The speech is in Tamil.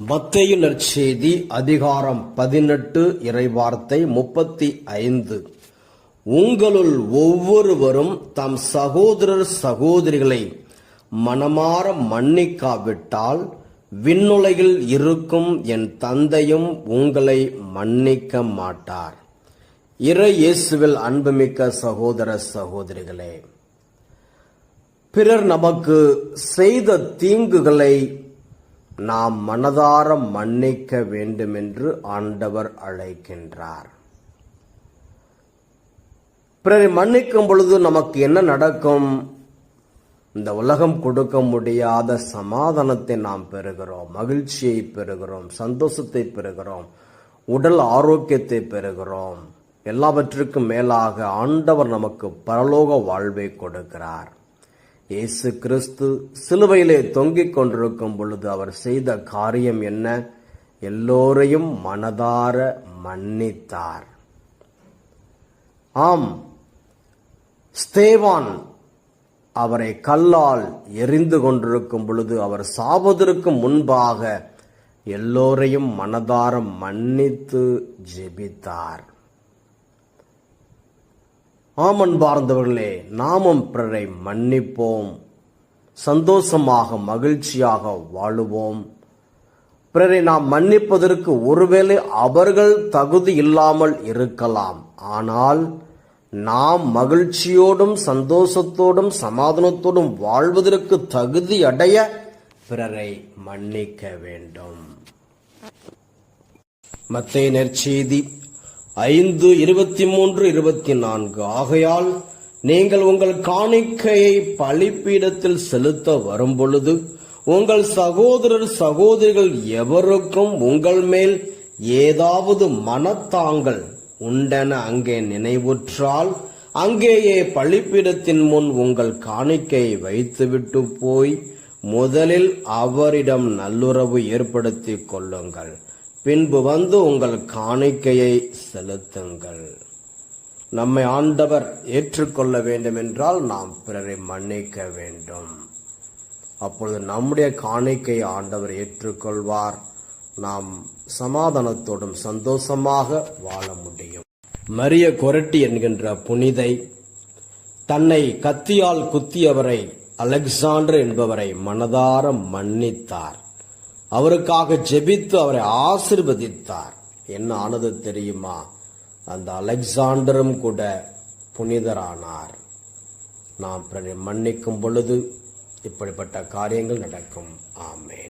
மத்தேயு நற்செய்தி அதிகாரம் 18 இறைவார்த்தை 35. உங்களுள் ஒவ்வொருவரும் தம் சகோதரர் சகோதரிகளை மனமார மன்னிக்காவிட்டால் விண்ணுலகில் இருக்கும் என் தந்தையும் உங்களை மன்னிக்க மாட்டார். இறை இயேசுவில் அன்புமிக்க சகோதர சகோதரிகளே, பிறர் நமக்கு செய்த தீங்குகளை நாம் மனதார மன்னிக்க வேண்டுமென்று ஆண்டவர் அழைக்கின்றார். பிறரை மன்னிக்கும் பொழுது நமக்கு என்ன நடக்கும்? இந்த உலகம் கொடுக்க முடியாத சமாதானத்தை நாம் பெறுகிறோம், மகிழ்ச்சியை பெறுகிறோம், சந்தோஷத்தை பெறுகிறோம், உடல் ஆரோக்கியத்தை பெறுகிறோம். எல்லாவற்றுக்கும் மேலாக ஆண்டவர் நமக்கு பரலோக வாழ்வை கொடுக்கிறார். இயேசு கிறிஸ்து சிலுவையிலே தொங்கிக் கொண்டிருக்கும் பொழுது அவர் செய்த காரியம் என்ன? எல்லோரையும் மனதார மன்னித்தார். ஆம், ஸ்தேவான் அவரை கல்லால் எறிந்து கொண்டிருக்கும் பொழுது அவர் சாவதற்கு முன்பாக எல்லோரையும் மனதார மன்னித்து ஜெபித்தார். ஆமன்பார்ந்தவர்களே, நாமும் பிறரை மன்னிப்போம், சந்தோஷமாக மகிழ்ச்சியாக வாழுவோம். பிறரை நாம் மன்னிப்பதற்கு ஒருவேளை அவர்கள் தகுதி இல்லாமல் இருக்கலாம், ஆனால் நாம் மகிழ்ச்சியோடும் சந்தோஷத்தோடும் சமாதானத்தோடும் வாழ்வதற்கு தகுதி அடைய பிறரை மன்னிக்க வேண்டும். மத்தேயு நற்செய்தி 5:23-24. ஆகையால் நீங்கள் உங்கள் காணிக்கையை பலிபீடத்தில் செலுத்த வரும்பொழுது உங்கள் சகோதரர் சகோதரிகள் எவருக்கும் உங்கள் மேல் ஏதாவது மனத்தாங்கள் உண்டென அங்கே நினைவுற்றால் அங்கேயே பலிபீடத்தின் முன் உங்கள் காணிக்கையை வைத்துவிட்டு போய் முதலில் அவரிடம் நல்லுறவு ஏற்படுத்திக் கொள்ளுங்கள். பின்பு வந்து உங்கள் காணிக்கையை செலுத்துங்கள். நம்மை ஆண்டவர் ஏற்றுக்கொள்ள வேண்டும் என்றால் நாம் பிறரை மன்னிக்க வேண்டும். அப்பொழுது நம்முடைய காணிக்கையை ஆண்டவர் ஏற்றுக்கொள்வார். நாம் சமாதானத்தோடும் சந்தோஷமாக வாழ முடியும். மரிய கொரட்டி என்கின்ற புனிதை தன்னை கத்தியால் குத்தியவரை அலெக்சாண்டர் என்பவரை மனதார மன்னித்தார். அவருக்காக ஜெபித்து அவரை ஆசீர்வதித்தார். என்ன ஆனது தெரியுமா? அந்த அலெக்சாண்டரும் கூட புனிதரானார். நாம் பிறரை மன்னிக்கும் பொழுது இப்படிப்பட்ட காரியங்கள் நடக்கும். ஆமென்.